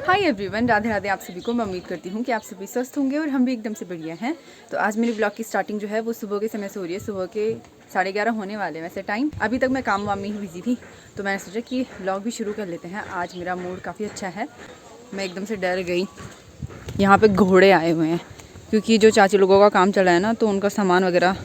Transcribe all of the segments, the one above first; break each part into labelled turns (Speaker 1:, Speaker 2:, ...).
Speaker 1: Hi everyone, Radhe Radhe आप सभी को। मैं उम्मीद करती हूँ कि आप सभी स्वस्थ होंगे और हम भी एकदम से बढ़िया हैं। तो आज मेरी ब्लॉग की स्टार्टिंग जो है वो सुबह के समय से हो रही है। सुबह के 11:30 होने वाले वैसे टाइम। अभी तक मैं काम वाम में ही बिजी थी, तो मैंने सोचा कि ब्लॉग भी शुरू कर लेते हैं। आज मेरा मूड काफ़ी अच्छा है। मैं एकदम से डर गई। यहाँ पर घोड़े आए हुए हैं क्योंकि जो चाची लोगों का काम चला है ना, तो उनका सामान वगैरह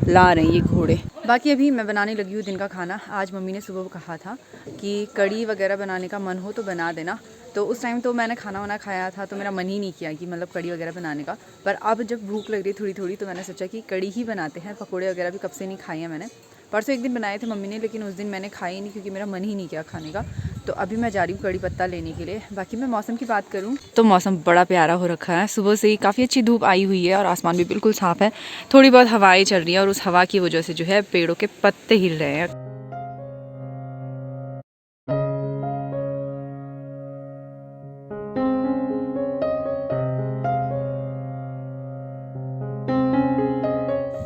Speaker 1: ला रहे हैं ये घोड़े। बाकी अभी मैं बनाने लगी हूँ दिन का खाना। आज मम्मी ने सुबह कहा था कि कड़ी वगैरह बनाने का मन हो तो बना देना। तो उस टाइम तो मैंने खाना वाना खाया था, तो मेरा मन ही नहीं किया कि मतलब कड़ी वगैरह बनाने का। पर अब जब भूख लग रही थोड़ी थोड़ी, तो मैंने सोचा कि कड़ी ही बनाते हैं। पकोड़े वगैरह भी कब से नहीं खाए हैं मैंने। परसों एक दिन बनाए थे मम्मी ने, लेकिन उस दिन मैंने खाए ही नहीं क्योंकि मेरा मन ही नहीं किया खाने का। तो अभी मैं जा रही हूँ कड़ी पत्ता लेने के लिए। बाकी मैं मौसम की बात करूँ तो मौसम बड़ा प्यारा हो रखा है। सुबह से ही काफ़ी अच्छी धूप आई हुई है और आसमान भी बिल्कुल साफ़ है। थोड़ी बहुत हवाएं चल रही है और उस हवा की वजह से जो है पेड़ों के पत्ते हिल रहे हैं।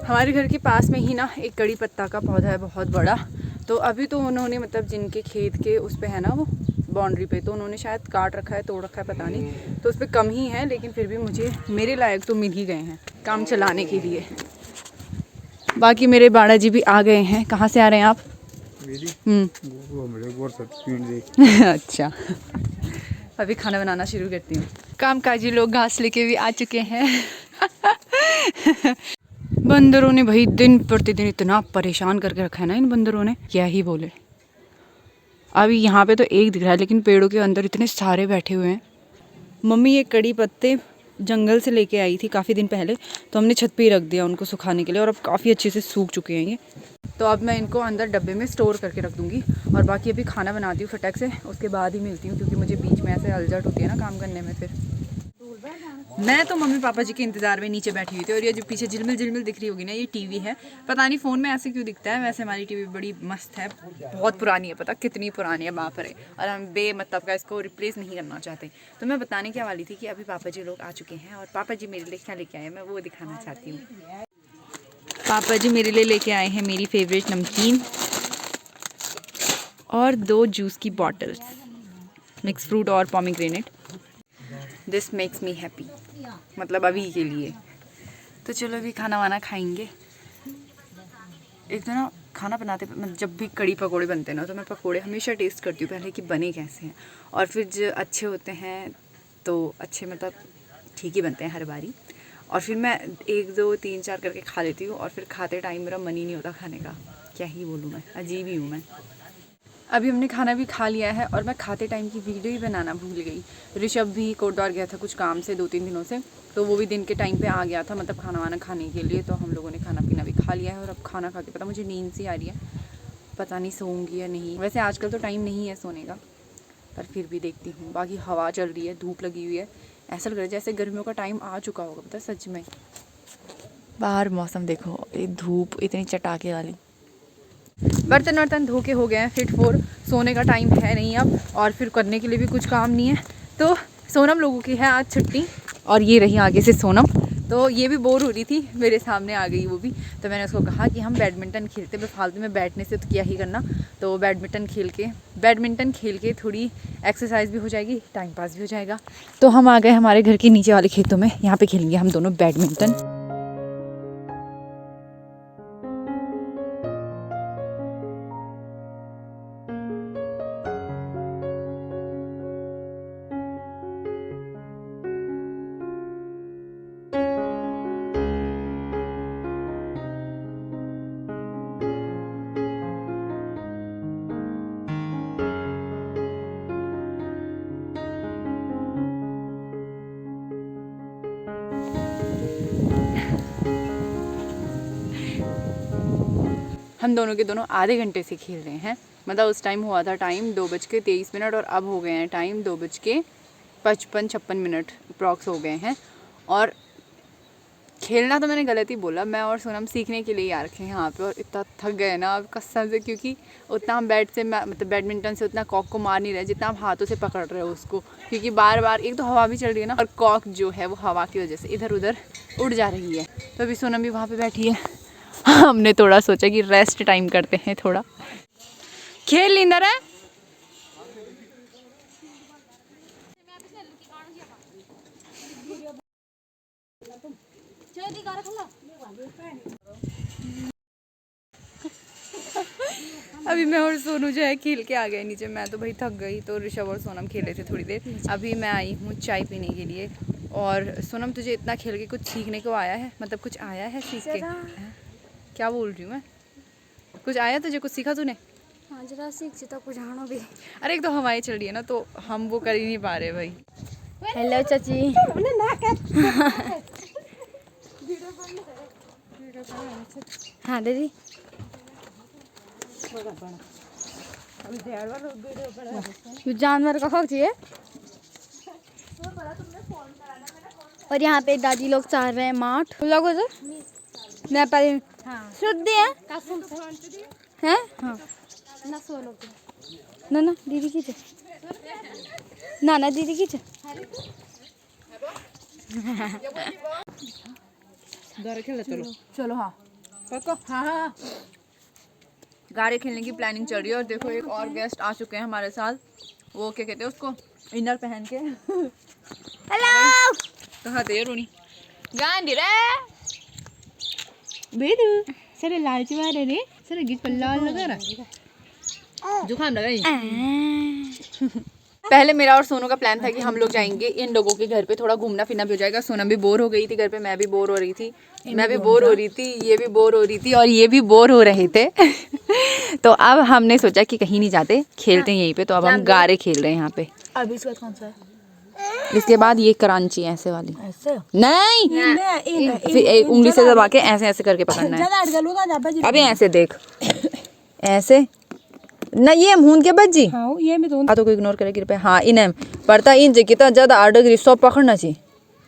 Speaker 1: हमारे घर के पास में ही ना एक कड़ी पत्ता का पौधा है बहुत बड़ा। तो अभी तो उन्होंने मतलब जिनके खेत के उस पे है ना, वो बाउंड्री पे, तो उन्होंने शायद काट रखा है, तोड़ रखा है, पता नहीं। तो उस पर कम ही है, लेकिन फिर भी मुझे मेरे लायक तो मिल ही गए हैं काम चलाने के लिए। बाकी मेरे बाड़ा जी भी आ गए हैं। कहाँ से आ रहे हैं आप? अच्छा, अभी खाना बनाना शुरू करती हूँ। कामकाजी लोग घास लेके भी आ चुके हैं। बंदरों ने भाई दिन प्रतिदिन इतना परेशान करके रखा है ना, इन बंदरों ने क्या ही बोले। अभी यहाँ पे तो एक दिख रहा है, लेकिन पेड़ों के अंदर इतने सारे बैठे हुए हैं। मम्मी ये कड़ी पत्ते जंगल से लेके आई थी काफ़ी दिन पहले, तो हमने छत पे ही रख दिया उनको सुखाने के लिए, और अब काफ़ी अच्छे से सूख चुके हैं ये। तो अब मैं इनको अंदर डब्बे में स्टोर करके रख दूँगी। और बाकी अभी खाना बनाती हूँ फटाक से, उसके बाद ही मिलती हूँ, क्योंकि मुझे बीच में ऐसे अलझट होती है ना काम करने में। फिर मैं तो मम्मी पापा जी के इंतज़ार में नीचे बैठी हुई थी। और ये जो पीछे झिलमिल झिलमिल दिख रही होगी ना, ये टीवी है। पता नहीं फ़ोन में ऐसे क्यों दिखता है, वैसे हमारी टीवी बड़ी मस्त है, बहुत पुरानी है, पता कितनी पुरानी है बाप रे। और हम बेमतलब का इसको रिप्लेस नहीं करना चाहते। तो मैं बताने क्या वाली थी कि अभी पापा जी लोग आ चुके हैं, और पापा जी मेरे लिए क्या लेके आए, मैं वो दिखाना चाहती हूँ। पापा जी मेरे लिए लेके आए हैं मेरी फेवरेट नमकीन और 2 जूस की बॉटल्स, मिक्स फ्रूट और pomegranate. This makes me happy, मतलब अभी के लिए। तो चलो अभी खाना वाना खाएंगे। एक तो ना खाना बनाते मतलब जब भी कड़ी पकोड़े बनते हैं ना, तो मैं पकोड़े हमेशा टेस्ट करती हूँ पहले कि बने कैसे हैं, और फिर जो अच्छे होते हैं तो अच्छे मतलब ठीक ही बनते हैं हर बारी। और फिर मैं 1 2 3 4 करके खा लेती हूँ, और फिर खाते टाइम मेरा मन ही नहीं होता खाने का। क्या ही बोलूँ, मैं अजीब ही हूँ मैं। अभी हमने खाना भी खा लिया है, और मैं खाते टाइम की वीडियो ही बनाना भूल गई। ऋषभ भी कोटद्वार गया था कुछ काम से 2-3 दिनों से, तो वो भी दिन के टाइम पे आ गया था, मतलब खाना वाना खाने के लिए। तो हम लोगों ने खाना पीना भी खा लिया है, और अब खाना खा के पता मुझे नींद सी आ रही है, पता नहीं सोऊंगी या नहीं। वैसे आजकल तो टाइम नहीं है सोने का, पर फिर भी देखती हूँ। बाकी हवा चल रही है, धूप लगी हुई है, ऐसा लग रहा है जैसे गर्मियों का टाइम आ चुका होगा, पता सच में। बाहर मौसम देखो, ये धूप इतनी चटाके वाली। बर्तन वर्तन धो के हो गए हैं फिट फोर। सोने का टाइम है नहीं अब, और फिर करने के लिए भी कुछ काम नहीं है। तो सोनम लोगों की है आज छुट्टी, और ये रही आगे से सोनम। तो ये भी बोर हो रही थी, मेरे सामने आ गई वो भी। तो मैंने उसको कहा कि हम बैडमिंटन खेलते, बस फालतू में बैठने से तो क्या ही करना। तो बैडमिंटन खेल के थोड़ी एक्सरसाइज भी हो जाएगी, टाइम पास भी हो जाएगा। तो हम आ गए हमारे घर के नीचे वाले खेतों में, यहाँ पे खेलेंगे हम दोनों बैडमिंटन। हम दोनों के दोनों आधे घंटे से खेल रहे हैं। मतलब उस टाइम हुआ था टाइम 2:23, और अब हो गए हैं टाइम 2:55-56 अप्रॉक्स हो गए हैं। और खेलना तो मैंने गलत ही बोला, मैं और सोनम सीखने के लिए आ रखे हैं यहाँ पे। और इतना थक गए ना अब कसम से, क्योंकि उतना हम मतलब बैडमिंटन से उतना कॉक को मार नहीं रहे जितना हम हाथों से पकड़ रहे हो उसको। क्योंकि बार बार एक तो हवा भी चल रही है ना, और कॉक जो है वो हवा की वजह से इधर उधर उड़ जा रही है। तो अभी सोनम भी वहाँ पर बैठी है। हमने थोड़ा सोचा कि रेस्ट टाइम करते हैं थोड़ा। खेल लींदर है। अभी मैं और सोनू जो है खेल के आ गए नीचे। मैं तो भाई थक गई, तो ऋषभ और सोनम खेले थे थोड़ी देर। अभी मैं आई हूँ चाय पीने के लिए। और सोनम, तुझे इतना खेल के कुछ सीखने को आया है? मतलब कुछ आया है सीख के? क्या बोल रही हूँ मैं? कुछ आया तुझे? कुछ सीखा तूने?
Speaker 2: हाँ जरा सीख तो कुछ आनो भी।
Speaker 1: अरे एक तो हवाएं चल रही है ना, तो हम वो कर ही नहीं पा रहे भाई।
Speaker 2: हेलो चाची। हाँ दीदी। जानवर का खाक चाहिए। और यहाँ पे दादी लोग चाह रहे हैं माठ लोगों से नेपाली शुद्ध है हैं। हाँ ना ना दीदी की ना ना दीदी की
Speaker 1: चलो हाँ पक्का। हाँ गाड़ी खेलने की प्लानिंग चल रही है। और देखो एक और गेस्ट आ चुके हैं हमारे साथ। वो क्या कहते हैं उसको, इनर पहन के।
Speaker 2: हेलो
Speaker 1: कहाँ थे रोनी? गांधी रे
Speaker 2: बेदू सरे लालची वाले रे सरे गिट पर लाल लगा रहा
Speaker 1: जुकाम लगा नहीं। पहले मेरा और सोनू का प्लान था कि हम लोग जाएंगे इन लोगों के घर पे, थोड़ा घूमना फिरना भी हो जाएगा। सोनम भी बोर हो गई थी घर पे, मैं भी बोर हो रही थी, मैं भी बोर हो रही थी, ये भी बोर हो रही थी और ये भी बोर हो रहे थे। तो अब हमने सोचा कि कहीं नहीं जाते, खेलते हैं यहीं पे। तो अब हम गारे खेल रहे हैं यहाँ पे।
Speaker 2: अभी इसका कौन सा है?
Speaker 1: इसके बाद ये करांची ऐसे वाली
Speaker 2: ऐसे
Speaker 1: नहीं, फिर एक उंगली से दबा के ऐसे ऐसे करके पकड़ना है। अभी ऐसे देख, ऐसे ना, ये मून के बज्जी।
Speaker 2: हाँ ये मैं दोनों
Speaker 1: हाथों को इग्नोर करे गिर पे। हाँ इन्हें पड़ता इन जे कितना ज्यादा 8 डिग्री सब पकड़ना चाहिए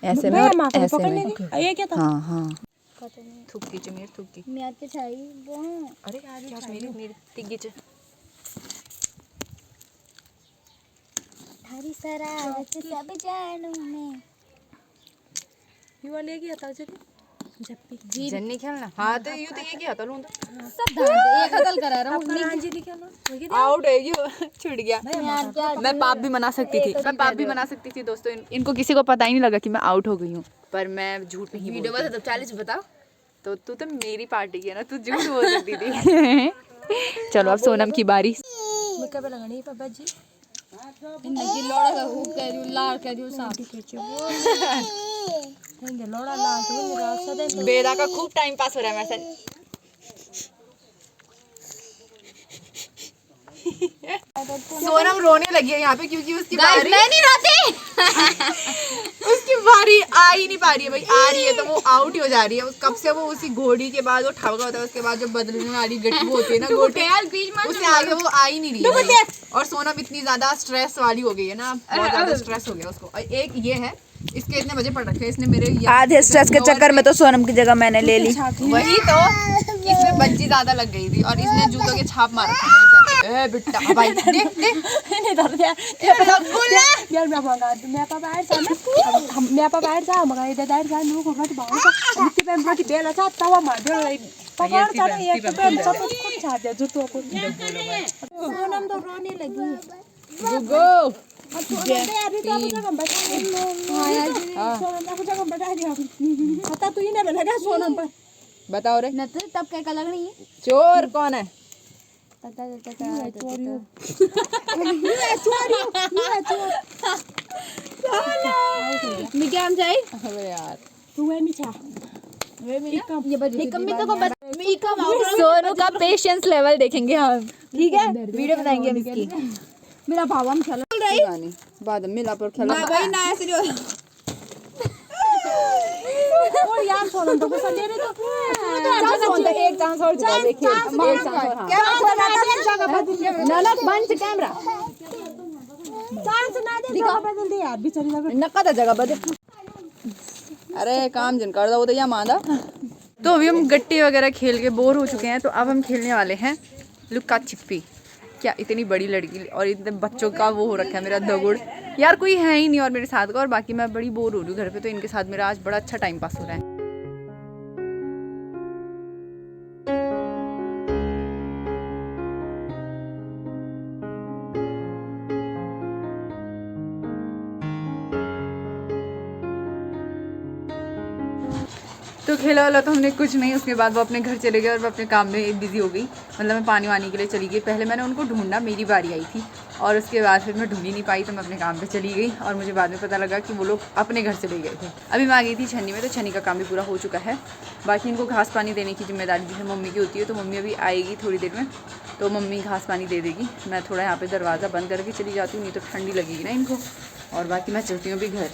Speaker 1: ऐसे में और ऐसे में।
Speaker 2: ये क्या था?
Speaker 1: हाँ हाँ थुक्की च मेरी थुक्की।
Speaker 2: मैं आते छाई वो
Speaker 1: अरे क्या मेरी मेरी तिग्गी च
Speaker 2: हरी शरारत सब जानू मैं ये वाले क्या था जब जी
Speaker 1: जन्नी खेलना। हाँ तो यूं तो ये क्या था लूं तो
Speaker 2: सब धान एक हकल करा रहा हूं मैं जी खेलना
Speaker 1: आउट है ये छूट गया। मैं पाप भी मना सकती थी, मैं पाप भी मना सकती थी दोस्तों। इनको किसी को पता ही नहीं लगा कि मैं आउट हो गई हूँ, पर मैं झूठ नहीं वीडियो बता। तब 40 बताओ तो तू तो मेरी पार्टी की है ना, तू झूठ बोल सकती थी। चलो अब सोनम की बारी।
Speaker 2: मेकअप लगानी पापा जी इनकी लोड़ा का हुक कह रही लाल कह रही साफ हेंगे लोड़ा लाल तो मेरा सदा
Speaker 1: बेदा का खूब टाइम पास हो रहा है मेरे साथ। सोनम रोने लगी है यहाँ पे क्योंकि उसकी बारी।
Speaker 2: मैं नहीं रोती।
Speaker 1: उसकी बारी आ ही नहीं पा रही है भाई। आ रही है तो वो आउट ही हो जा रही है। कब से वो उसी घोड़ी के बाद वो ठवका होता है, उसके बाद जो बदलने वाली गट्टी होती है ना गोटे, उससे आगे वो आ ही नहीं रही है। और सोनम इतनी ज्यादा स्ट्रेस वाली हो गई है ना, बहुत ज्यादा स्ट्रेस हो गया उसको। और एक ये है, इसके इतने बजे पड़ रखे हैं इसने मेरे
Speaker 3: आधे स्ट्रेस के चक्कर में तो सोनम की जगह मैंने ले ली।
Speaker 1: वही तो, इसमें बज्जी ज्यादा लग गई थी और इसने जूतों के छाप मार रखे हैं मेरे सर पे। ए बिट्टा भाई देख देख
Speaker 2: नहीं डर गया यार मैं मंगा मैं पापा बाहर जा ना मैं पापा बाहर जा मंगा इधर बाहर जा नो को मत बाहर का मिट्टी पे मत बेला जा तवा मार दे पकड़ कर एक पे सब कुछ छा दे जूतों को। सोनम तो रोने लगी
Speaker 1: गो
Speaker 2: सोनम पर
Speaker 1: बताओ रे
Speaker 2: न तब क्या लग रही है
Speaker 1: चोर कौन है?
Speaker 2: मैं क्या चाहिए
Speaker 1: अबे यार
Speaker 2: तू है मिठा
Speaker 1: सोनू का पेशेंस लेवल देखेंगे हम, ठीक है? वीडियो बनाएंगे हम इसकी।
Speaker 2: मेरा भाव हम खेल
Speaker 1: रही बाद में मिला पर खेला
Speaker 2: भाई ना ऐसे और यार सोनम तो गुस्सा दे रहे तो
Speaker 1: एक चांस और जाओ देखिए एक चांस और। ननक बंद कैमरा
Speaker 2: चांस ना दे जगह बदल दे यार बेचारी लग
Speaker 1: नक्का था जगह बदल। अरे काम जिन कर दो वो तो यहाँ मांदा। तो अभी हम गट्टी वगैरह खेल के बोर हो चुके हैं, तो अब हम खेलने वाले हैं लुक्का छिपी। क्या इतनी बड़ी लड़की और इतने बच्चों का वो हो रखा है मेरा दगुड़ यार, कोई है ही नहीं और मेरे साथ का। और बाकी मैं बड़ी बोर हो रही हूँ घर पे, तो इनके साथ मेरा आज बड़ा अच्छा टाइम पास हो रहा है। तो खेला वाला तो हमने कुछ नहीं, उसके बाद वो अपने घर चले गए और वो अपने काम में बिजी हो गई। मतलब मैं पानी वानी के लिए चली गई, पहले मैंने उनको ढूंढा, मेरी बारी आई थी और उसके बाद फिर मैं ढूंढ ही नहीं पाई तो मैं अपने काम पे चली गई और मुझे बाद में पता लगा कि वो लोग अपने घर चले गए थे। अभी मैं आ गई थी छन्नी में, तो छन्नी का काम भी पूरा हो चुका है। बाकी इनको घास पानी देने की जिम्मेदारी जो है मम्मी की होती है, तो मम्मी अभी आएगी थोड़ी देर में, तो मम्मी घास पानी दे देगी। मैं थोड़ा यहाँ पर दरवाज़ा बंद करके चली जाती हूँ, नहीं तो ठंडी लगेगी ना इनको। और बाकी मैं चलती हूँ अभी घर।